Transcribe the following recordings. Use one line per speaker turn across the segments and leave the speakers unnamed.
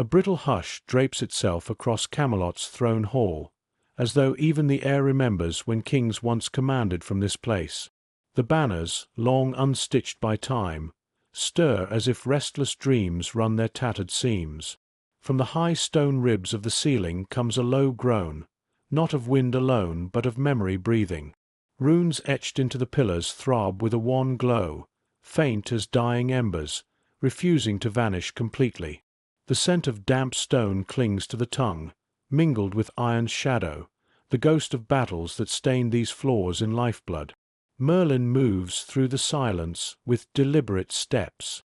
A brittle hush drapes itself across Camelot's throne hall, as though even the air remembers when kings once commanded from this place. The banners, long unstitched by time, stir as if restless dreams run their tattered seams. From the high stone ribs of the ceiling comes a low groan, not of wind alone but of memory breathing. Runes etched into the pillars throb with a wan glow, faint as dying embers, refusing to vanish completely. The scent of damp stone clings to the tongue, mingled with iron's shadow, the ghost of battles that stained these floors in lifeblood. Merlin moves through the silence with deliberate steps.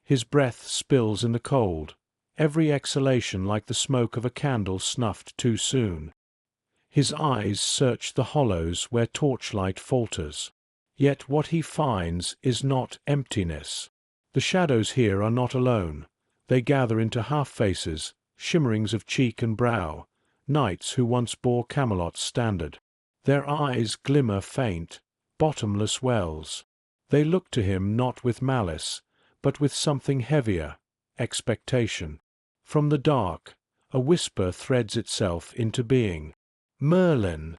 His breath spills in the cold, every exhalation like the smoke of a candle snuffed too soon. His eyes search the hollows where torchlight falters. Yet what he finds is not emptiness. The shadows here are not alone. They gather into half-faces, shimmerings of cheek and brow, knights who once bore Camelot's standard. Their eyes glimmer faint, bottomless wells. They look to him not with malice, but with something heavier, expectation. From the dark, a whisper threads itself into being. Merlin!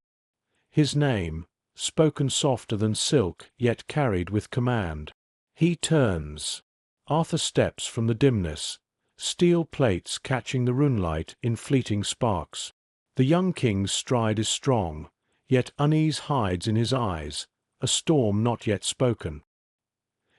His name, spoken softer than silk yet carried with command. He turns. Arthur steps from the dimness, steel plates catching the runelight in fleeting sparks. The young king's stride is strong, yet unease hides in his eyes, a storm not yet spoken.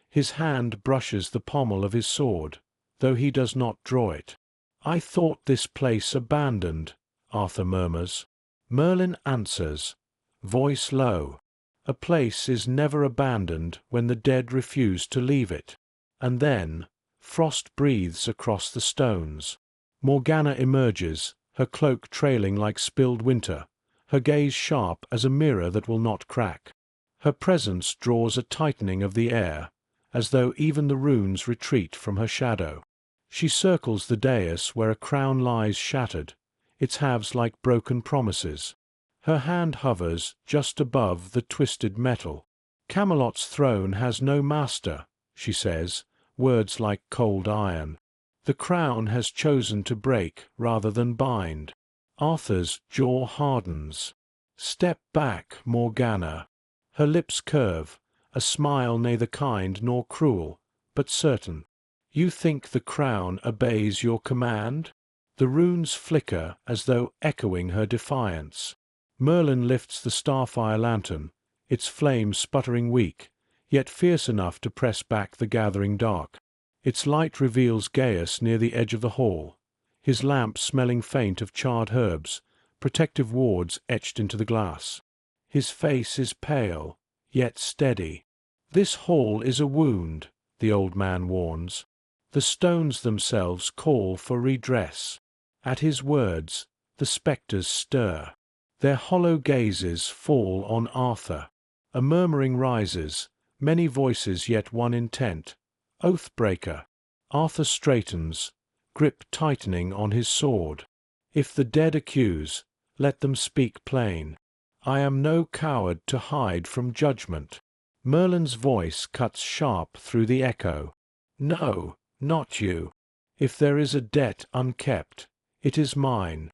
His hand brushes the pommel of his sword, though he does not draw it. "I thought this place abandoned," Arthur murmurs. Merlin answers, voice low. "A place is never abandoned when the dead refuse to leave it." And then, frost breathes across the stones. Morgana emerges, her cloak trailing like spilled winter, her gaze sharp as a mirror that will not crack. Her presence draws a tightening of the air, as though even the runes retreat from her shadow. She circles the dais where a crown lies shattered, its halves like broken promises. Her hand hovers just above the twisted metal. "Camelot's throne has no master," she says, words like cold iron. "The crown has chosen to break rather than bind." Arthur's jaw hardens. "Step back, Morgana." Her lips curve, a smile neither kind nor cruel, but certain. "You think the crown obeys your command?" The runes flicker as though echoing her defiance. Merlin lifts the starfire lantern, its flame sputtering weak, yet fierce enough to press back the gathering dark. Its light reveals Gaius near the edge of the hall, his lamp smelling faint of charred herbs, protective wards etched into the glass. His face is pale, yet steady. "This hall is a wound," the old man warns. The stones themselves call for redress. At his words, the spectres stir. Their hollow gazes fall on Arthur. A murmuring rises, many voices yet one intent. Oathbreaker. Arthur straightens, grip tightening on his sword. "If the dead accuse, let them speak plain. I am no coward to hide from judgment." Merlin's voice cuts sharp through the echo. "No, not you. If there is a debt unkept, it is mine."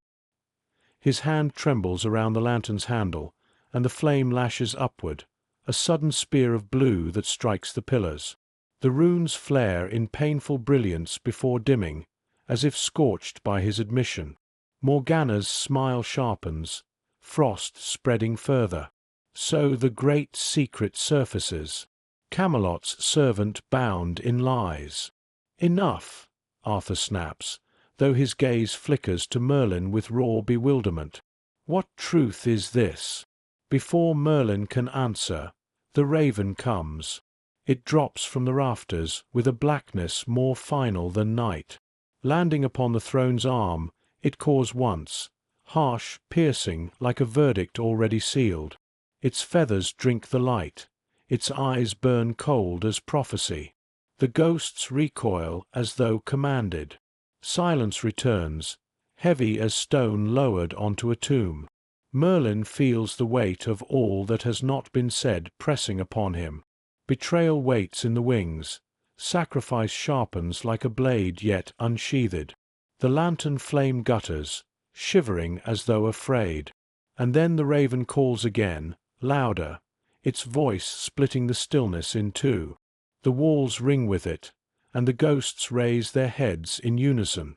His hand trembles around the lantern's handle, and the flame lashes upward, a sudden spear of blue that strikes the pillars. The runes flare in painful brilliance before dimming, as if scorched by his admission. Morgana's smile sharpens, frost spreading further. So the great secret surfaces. Camelot's servant bound in lies. "Enough," Arthur snaps, though his gaze flickers to Merlin with raw bewilderment. "What truth is this?" Before Merlin can answer, the raven comes. It drops from the rafters with a blackness more final than night. Landing upon the throne's arm, it caws once, harsh, piercing, like a verdict already sealed. Its feathers drink the light, its eyes burn cold as prophecy. The ghosts recoil as though commanded. Silence returns, heavy as stone lowered onto a tomb. Merlin feels the weight of all that has not been said pressing upon him. Betrayal waits in the wings, sacrifice sharpens like a blade yet unsheathed. The lantern flame gutters, shivering as though afraid. And then the raven calls again, louder, its voice splitting the stillness in two. The walls ring with it, and the ghosts raise their heads in unison.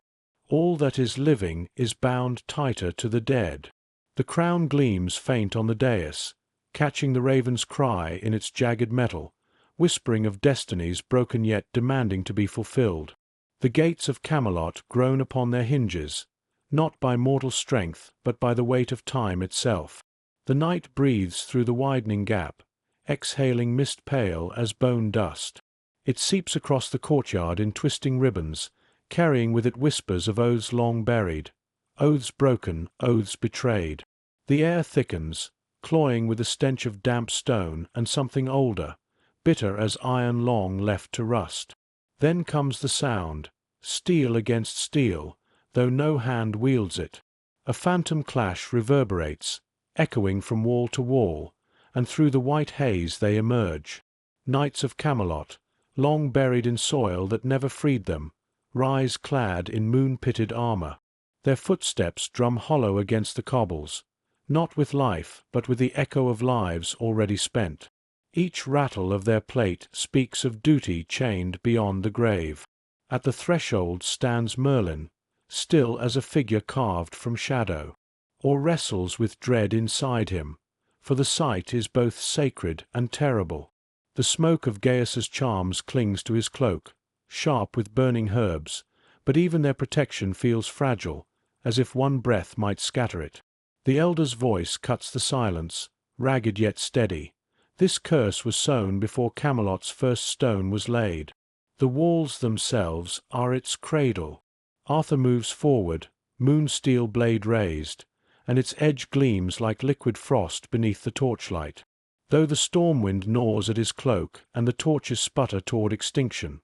All that is living is bound tighter to the dead. The crown gleams faint on the dais, catching the raven's cry in its jagged metal, whispering of destinies broken yet demanding to be fulfilled. The gates of Camelot groan upon their hinges, not by mortal strength but by the weight of time itself. The night breathes through the widening gap, exhaling mist pale as bone dust. It seeps across the courtyard in twisting ribbons, carrying with it whispers of oaths long buried, oaths broken, oaths betrayed. The air thickens, cloying with the stench of damp stone and something older, bitter as iron long left to rust. Then comes the sound, steel against steel, though no hand wields it. A phantom clash reverberates, echoing from wall to wall, and through the white haze they emerge. Knights of Camelot, long buried in soil that never freed them, rise clad in moon-pitted armor. Their footsteps drum hollow against the cobbles, not with life but with the echo of lives already spent. Each rattle of their plate speaks of duty chained beyond the grave. At the threshold stands Merlin, still as a figure carved from shadow, or wrestles with dread inside him, for the sight is both sacred and terrible. The smoke of Gaius's charms clings to his cloak, sharp with burning herbs, but even their protection feels fragile, as if one breath might scatter it. The elder's voice cuts the silence, ragged yet steady. This curse was sown before Camelot's first stone was laid. The walls themselves are its cradle. Arthur moves forward, moon-steel blade raised, and its edge gleams like liquid frost beneath the torchlight. Though the storm wind gnaws at his cloak and the torches sputter toward extinction,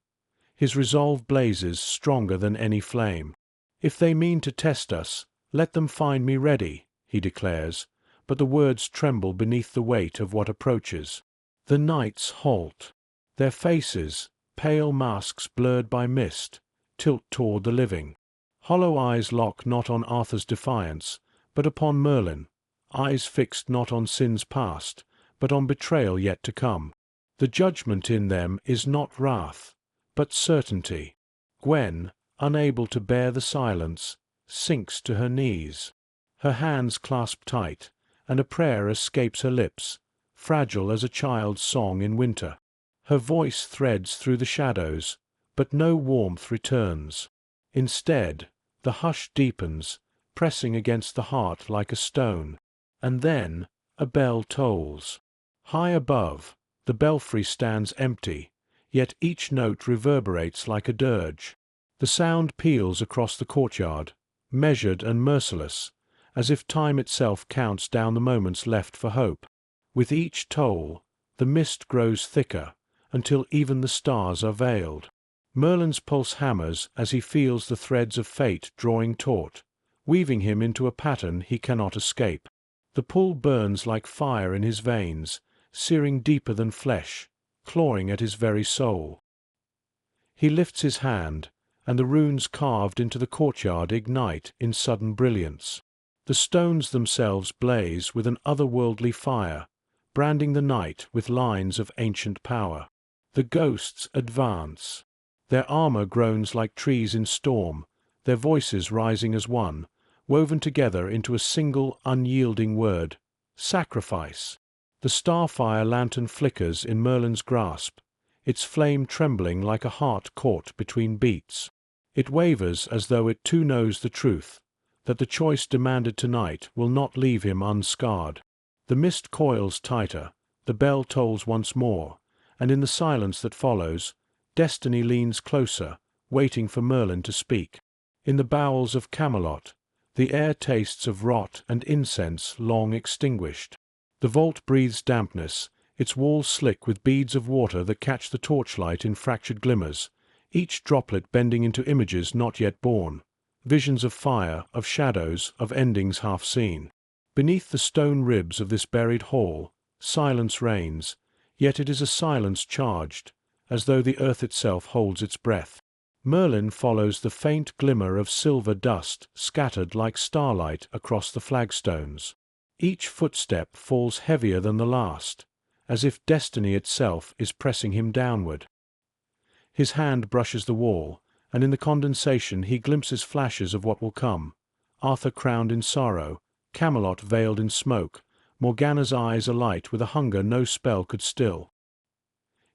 his resolve blazes stronger than any flame. "If they mean to test us, let them find me ready," he declares, but the words tremble beneath the weight of what approaches. The knights halt. Their faces, pale masks blurred by mist, tilt toward the living. Hollow eyes lock not on Arthur's defiance, but upon Merlin, eyes fixed not on sins past, but on betrayal yet to come. The judgment in them is not wrath, but certainty. Gwen, unable to bear the silence, sinks to her knees. Her hands clasp tight, and a prayer escapes her lips, fragile as a child's song in winter. Her voice threads through the shadows, but no warmth returns. Instead, the hush deepens, pressing against the heart like a stone. And then a bell tolls. High above, the belfry stands empty, yet each note reverberates like a dirge. The sound peals across the courtyard, measured and merciless, as if time itself counts down the moments left for hope. With each toll, the mist grows thicker, until even the stars are veiled. Merlin's pulse hammers as he feels the threads of fate drawing taut, weaving him into a pattern he cannot escape. The pull burns like fire in his veins, searing deeper than flesh, clawing at his very soul. He lifts his hand, and the runes carved into the courtyard ignite in sudden brilliance. The stones themselves blaze with an otherworldly fire, branding the night with lines of ancient power. The ghosts advance. Their armor groans like trees in storm, their voices rising as one, woven together into a single unyielding word: sacrifice. The starfire lantern flickers in Merlin's grasp, its flame trembling like a heart caught between beats. It wavers as though it too knows the truth, that the choice demanded tonight will not leave him unscarred. The mist coils tighter, the bell tolls once more, and in the silence that follows, destiny leans closer, waiting for Merlin to speak. In the bowels of Camelot, the air tastes of rot and incense long extinguished. The vault breathes dampness, its walls slick with beads of water that catch the torchlight in fractured glimmers, each droplet bending into images not yet born, visions of fire, of shadows, of endings half seen. Beneath the stone ribs of this buried hall, silence reigns, yet it is a silence charged, as though the earth itself holds its breath. Merlin follows the faint glimmer of silver dust scattered like starlight across the flagstones. Each footstep falls heavier than the last, as if destiny itself is pressing him downward. His hand brushes the wall, and in the condensation he glimpses flashes of what will come. Arthur crowned in sorrow, Camelot veiled in smoke, Morgana's eyes alight with a hunger no spell could still.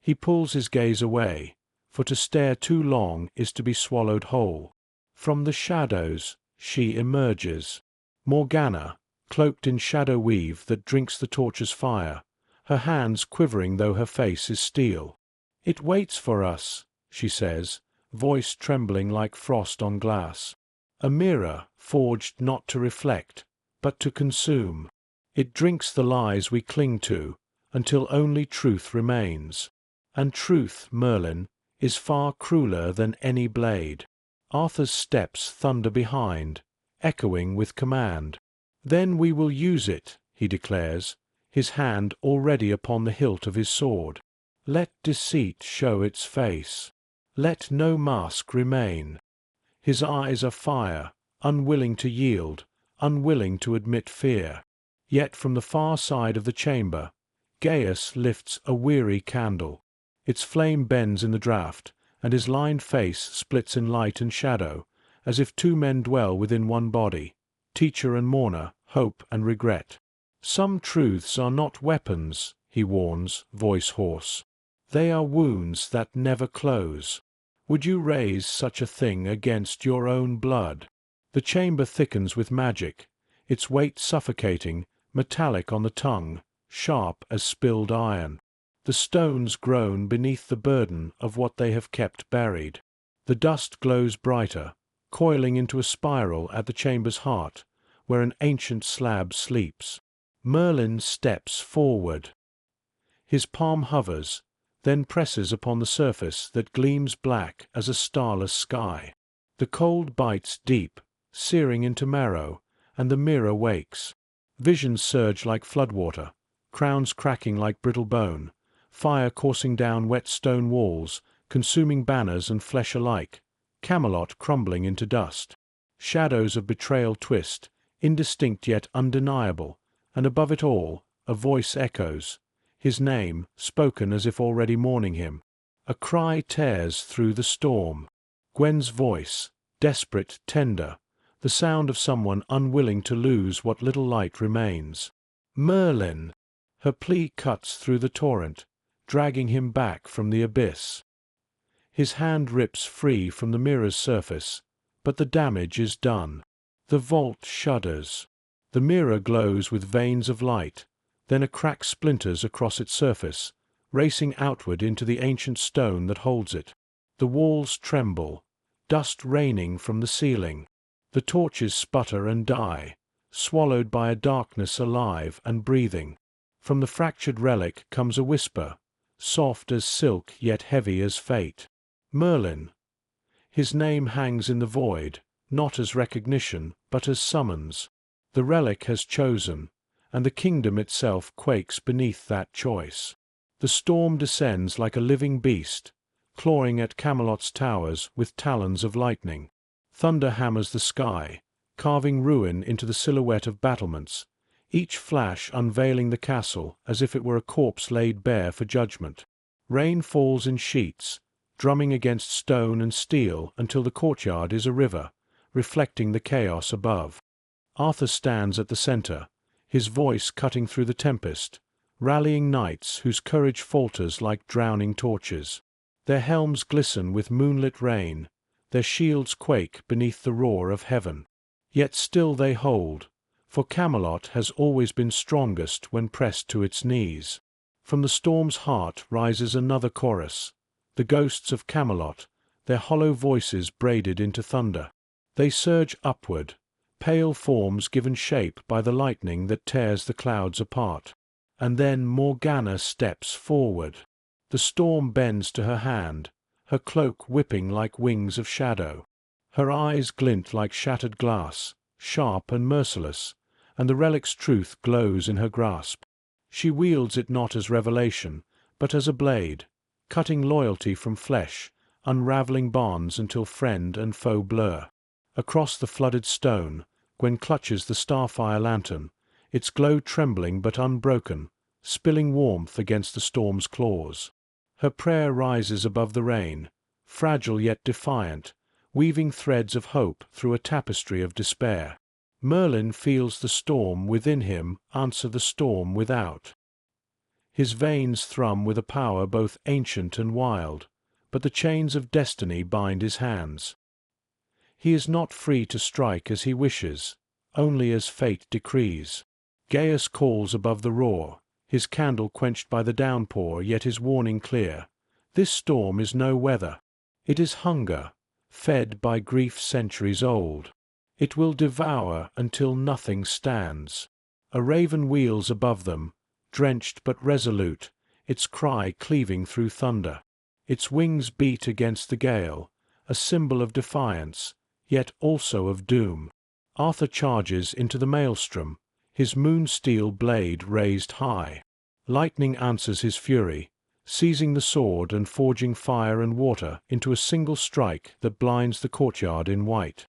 He pulls his gaze away, for to stare too long is to be swallowed whole. From the shadows she emerges. Morgana, cloaked in shadow weave that drinks the torch's fire, her hands quivering though her face is steel. "It waits for us," she says, voice trembling like frost on glass. "A mirror forged not to reflect, but to consume. It drinks the lies we cling to, until only truth remains. And truth, Merlin, is far crueler than any blade." Arthur's steps thunder behind, echoing with command. "Then we will use it," he declares, his hand already upon the hilt of his sword. "Let deceit show its face. Let no mask remain." His eyes are fire, unwilling to yield, unwilling to admit fear. Yet from the far side of the chamber, Gaius lifts a weary candle. Its flame bends in the draught, and his lined face splits in light and shadow, as if two men dwell within one body, teacher and mourner, hope and regret. "Some truths are not weapons," he warns, voice hoarse. "They are wounds that never close. Would you raise such a thing against your own blood?" The chamber thickens with magic, its weight suffocating, metallic on the tongue, sharp as spilled iron. The stones groan beneath the burden of what they have kept buried. The dust glows brighter, coiling into a spiral at the chamber's heart, where an ancient slab sleeps. Merlin steps forward. His palm hovers, then presses upon the surface that gleams black as a starless sky. The cold bites deep, searing into marrow, and the mirror wakes. Visions surge like floodwater, crowns cracking like brittle bone, fire coursing down wet stone walls, consuming banners and flesh alike, Camelot crumbling into dust. Shadows of betrayal twist, indistinct yet undeniable, and above it all, a voice echoes, his name, spoken as if already mourning him. A cry tears through the storm. Gwen's voice, desperate, tender, the sound of someone unwilling to lose what little light remains. "Merlin!" Her plea cuts through the torrent, dragging him back from the abyss. His hand rips free from the mirror's surface, but the damage is done. The vault shudders. The mirror glows with veins of light, then a crack splinters across its surface, racing outward into the ancient stone that holds it. The walls tremble, dust raining from the ceiling. The torches sputter and die, swallowed by a darkness alive and breathing. From the fractured relic comes a whisper, soft as silk yet heavy as fate. "Merlin." His name hangs in the void, not as recognition, but as summons. The relic has chosen, and the kingdom itself quakes beneath that choice. The storm descends like a living beast, clawing at Camelot's towers with talons of lightning. Thunder hammers the sky, carving ruin into the silhouette of battlements, each flash unveiling the castle as if it were a corpse laid bare for judgment. Rain falls in sheets, drumming against stone and steel until the courtyard is a river, reflecting the chaos above. Arthur stands at the center, his voice cutting through the tempest, rallying knights whose courage falters like drowning torches. Their helms glisten with moonlit rain, their shields quake beneath the roar of heaven. Yet still they hold, for Camelot has always been strongest when pressed to its knees. From the storm's heart rises another chorus, the ghosts of Camelot, their hollow voices braided into thunder. They surge upward, pale forms given shape by the lightning that tears the clouds apart. And then Morgana steps forward. The storm bends to her hand, her cloak whipping like wings of shadow. Her eyes glint like shattered glass, sharp and merciless, and the relic's truth glows in her grasp. She wields it not as revelation, but as a blade, cutting loyalty from flesh, unraveling bonds until friend and foe blur. Across the flooded stone, Gwen clutches the starfire lantern, its glow trembling but unbroken, spilling warmth against the storm's claws. Her prayer rises above the rain, fragile yet defiant, weaving threads of hope through a tapestry of despair. Merlin feels the storm within him answer the storm without. His veins thrum with a power both ancient and wild, but the chains of destiny bind his hands. He is not free to strike as he wishes, only as fate decrees. Gaius calls above the roar, his candle quenched by the downpour, yet his warning clear. This storm is no weather. It is hunger, fed by grief centuries old. It will devour until nothing stands. A raven wheels above them, drenched but resolute, its cry cleaving through thunder. Its wings beat against the gale, a symbol of defiance, yet also of doom. Arthur charges into the maelstrom, his moon-steel blade raised high. Lightning answers his fury, seizing the sword and forging fire and water into a single strike that blinds the courtyard in white.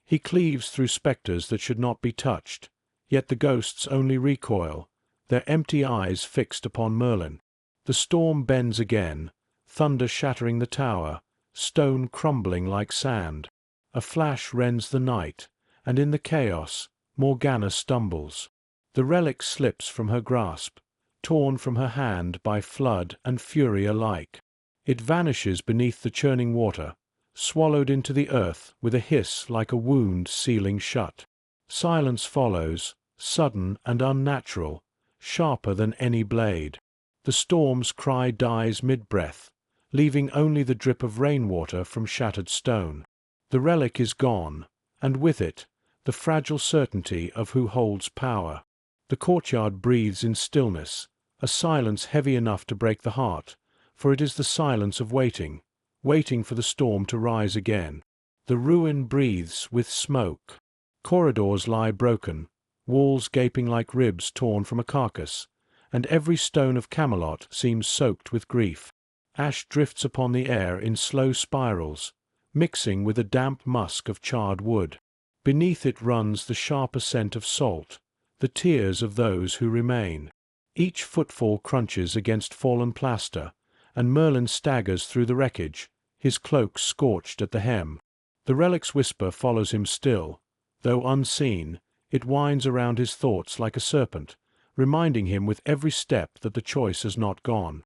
He cleaves through spectres that should not be touched, yet the ghosts only recoil, their empty eyes fixed upon Merlin. The storm bends again, thunder shattering the tower, stone crumbling like sand. A flash rends the night, and in the chaos, Morgana stumbles. The relic slips from her grasp, torn from her hand by flood and fury alike. It vanishes beneath the churning water, swallowed into the earth with a hiss like a wound sealing shut. Silence follows, sudden and unnatural, sharper than any blade. The storm's cry dies mid-breath, leaving only the drip of rainwater from shattered stone. The relic is gone, and with it, the fragile certainty of who holds power. The courtyard breathes in stillness, a silence heavy enough to break the heart, for it is the silence of waiting, waiting for the storm to rise again. The ruin breathes with smoke. Corridors lie broken, walls gaping like ribs torn from a carcass, and every stone of Camelot seems soaked with grief. Ash drifts upon the air in slow spirals, mixing with a damp musk of charred wood. Beneath it runs the sharper scent of salt, the tears of those who remain. Each footfall crunches against fallen plaster, and Merlin staggers through the wreckage, his cloak scorched at the hem. The relic's whisper follows him still. Though unseen, it winds around his thoughts like a serpent, reminding him with every step that the choice has not gone.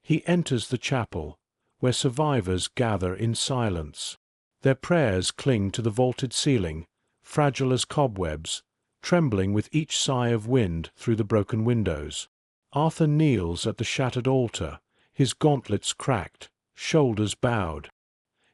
He enters the chapel, where survivors gather in silence. Their prayers cling to the vaulted ceiling, fragile as cobwebs, trembling with each sigh of wind through the broken windows. Arthur kneels at the shattered altar, his gauntlets cracked, shoulders bowed.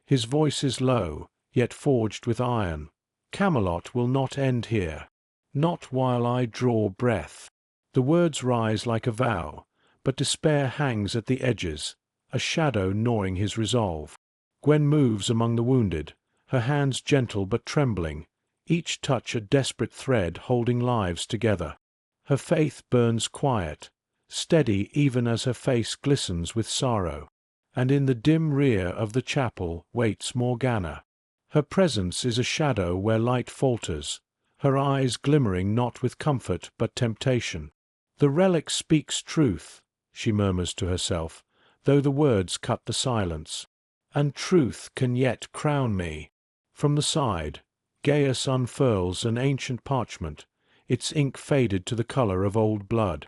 His voice is low, yet forged with iron. Camelot will not end here. Not while I draw breath. The words rise like a vow, but despair hangs at the edges, a shadow gnawing his resolve. Gwen moves among the wounded, her hands gentle but trembling, each touch a desperate thread holding lives together. Her faith burns quiet, steady even as her face glistens with sorrow. And in the dim rear of the chapel waits Morgana. Her presence is a shadow where light falters, her eyes glimmering not with comfort but temptation. The relic speaks truth, she murmurs to herself, though the words cut the silence. And truth can yet crown me. From the side, Gaius unfurls an ancient parchment, its ink faded to the color of old blood.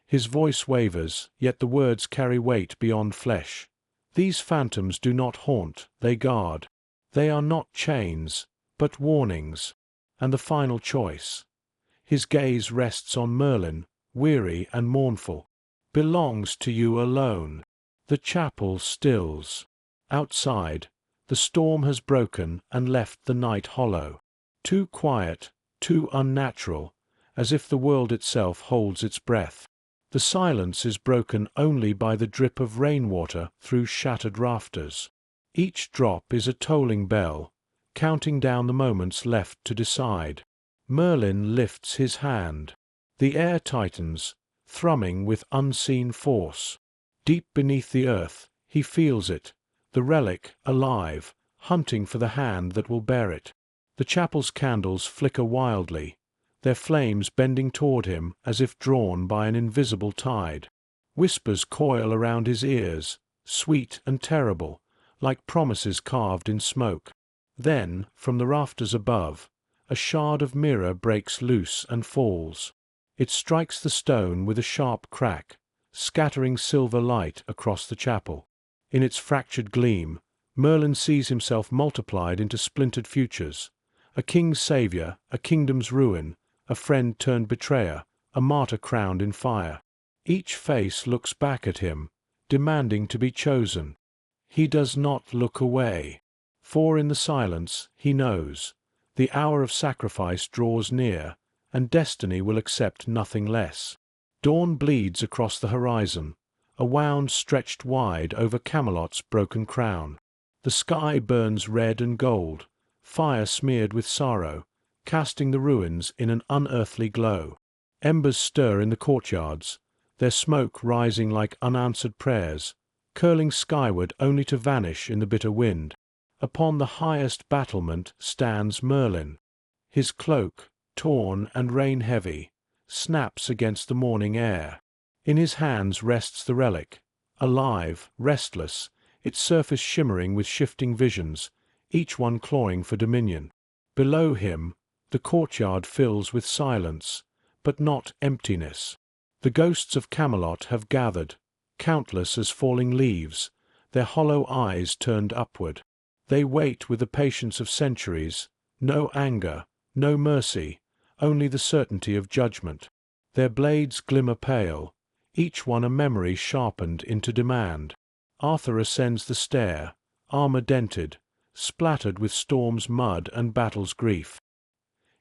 His voice wavers, yet the words carry weight beyond flesh. These phantoms do not haunt, they guard. They are not chains, but warnings, and the final choice. His gaze rests on Merlin, weary and mournful. Belongs to you alone. The chapel stills. Outside, the storm has broken and left the night hollow. Too quiet, too unnatural, as if the world itself holds its breath. The silence is broken only by the drip of rainwater through shattered rafters. Each drop is a tolling bell, counting down the moments left to decide. Merlin lifts his hand. The air tightens, thrumming with unseen force. Deep beneath the earth, he feels it, the relic alive, hunting for the hand that will bear it. The chapel's candles flicker wildly, their flames bending toward him as if drawn by an invisible tide. Whispers coil around his ears, sweet and terrible, like promises carved in smoke. Then, from the rafters above, a shard of mirror breaks loose and falls. It strikes the stone with a sharp crack, scattering silver light across the chapel. In its fractured gleam, Merlin sees himself multiplied into splintered futures. A king's savior, a kingdom's ruin, a friend turned betrayer, a martyr crowned in fire. Each face looks back at him, demanding to be chosen. He does not look away, for in the silence he knows the hour of sacrifice draws near, and destiny will accept nothing less. Dawn bleeds across the horizon, a wound stretched wide over Camelot's broken crown. The sky burns red and gold, fire smeared with sorrow, casting the ruins in an unearthly glow. Embers stir in the courtyards, their smoke rising like unanswered prayers, curling skyward only to vanish in the bitter wind. Upon the highest battlement stands Merlin. His cloak, torn and rain-heavy, snaps against the morning air. In his hands rests the relic, alive, restless, its surface shimmering with shifting visions, each one clawing for dominion. Below him, the courtyard fills with silence, but not emptiness. The ghosts of Camelot have gathered, countless as falling leaves, their hollow eyes turned upward. They wait with the patience of centuries, no anger, no mercy, only the certainty of judgment. Their blades glimmer pale, each one a memory sharpened into demand. Arthur ascends the stair, armor dented, splattered with storm's mud and battle's grief.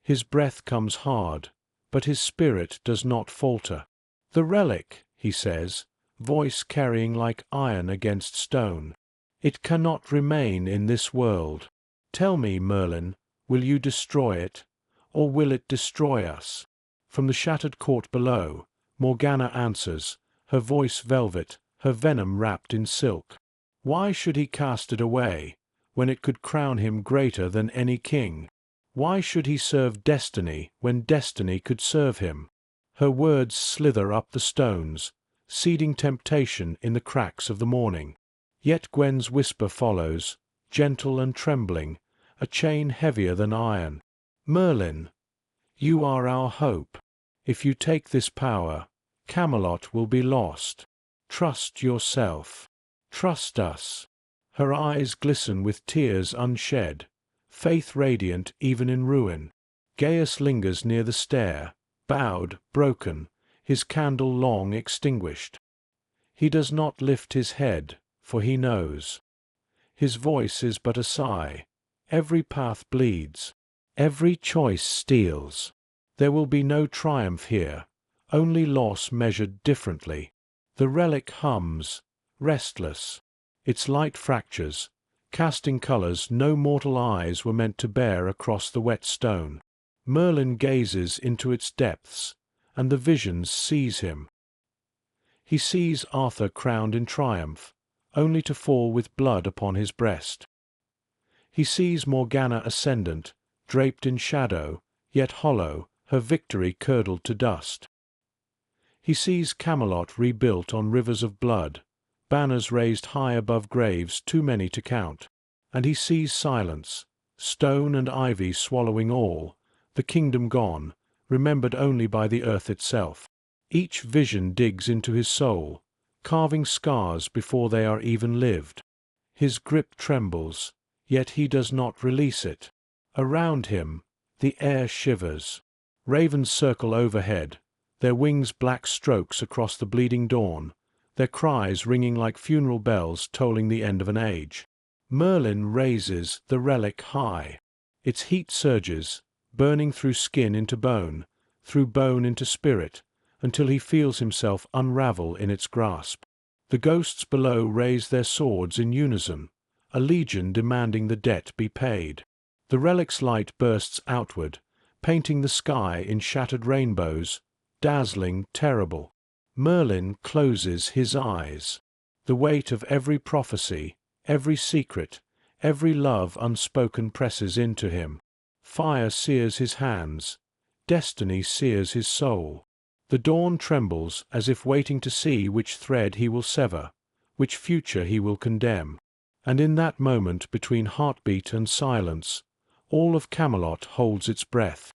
His breath comes hard, but his spirit does not falter. "The relic," he says, voice carrying like iron against stone. "It cannot remain in this world. Tell me, Merlin, will you destroy it, or will it destroy us?" From the shattered court below, Morgana answers, her voice velvet, her venom wrapped in silk. Why should he cast it away, when it could crown him greater than any king? Why should he serve destiny when destiny could serve him? Her words slither up the stones, seeding temptation in the cracks of the morning. Yet Gwen's whisper follows, gentle and trembling, a chain heavier than iron. "Merlin, you are our hope. If you take this power, Camelot will be lost. Trust yourself. Trust us." Her eyes glisten with tears unshed, faith radiant even in ruin. Gaius lingers near the stair, bowed, broken, his candle long extinguished. He does not lift his head, for he knows. His voice is but a sigh. Every path bleeds. Every choice steals. There will be no triumph here, only loss measured differently. The relic hums, restless. Its light fractures, casting colors no mortal eyes were meant to bear across the wet stone. Merlin gazes into its depths, and the visions seize him. He sees Arthur crowned in triumph, only to fall with blood upon his breast. He sees Morgana ascendant, draped in shadow, yet hollow, her victory curdled to dust. He sees Camelot rebuilt on rivers of blood, banners raised high above graves too many to count. And he sees silence, stone and ivy swallowing all, the kingdom gone, remembered only by the earth itself. Each vision digs into his soul, carving scars before they are even lived. His grip trembles, yet he does not release it. Around him, the air shivers. Ravens circle overhead, their wings black strokes across the bleeding dawn, their cries ringing like funeral bells tolling the end of an age. Merlin raises the relic high. Its heat surges, burning through skin into bone, through bone into spirit, until he feels himself unravel in its grasp. The ghosts below raise their swords in unison, a legion demanding the debt be paid. The relic's light bursts outward, painting the sky in shattered rainbows, dazzling, terrible. Merlin closes his eyes. The weight of every prophecy, every secret, every love unspoken presses into him. Fire sears his hands, destiny sears his soul. The dawn trembles as if waiting to see which thread he will sever, which future he will condemn. And in that moment between heartbeat and silence, all of Camelot holds its breath.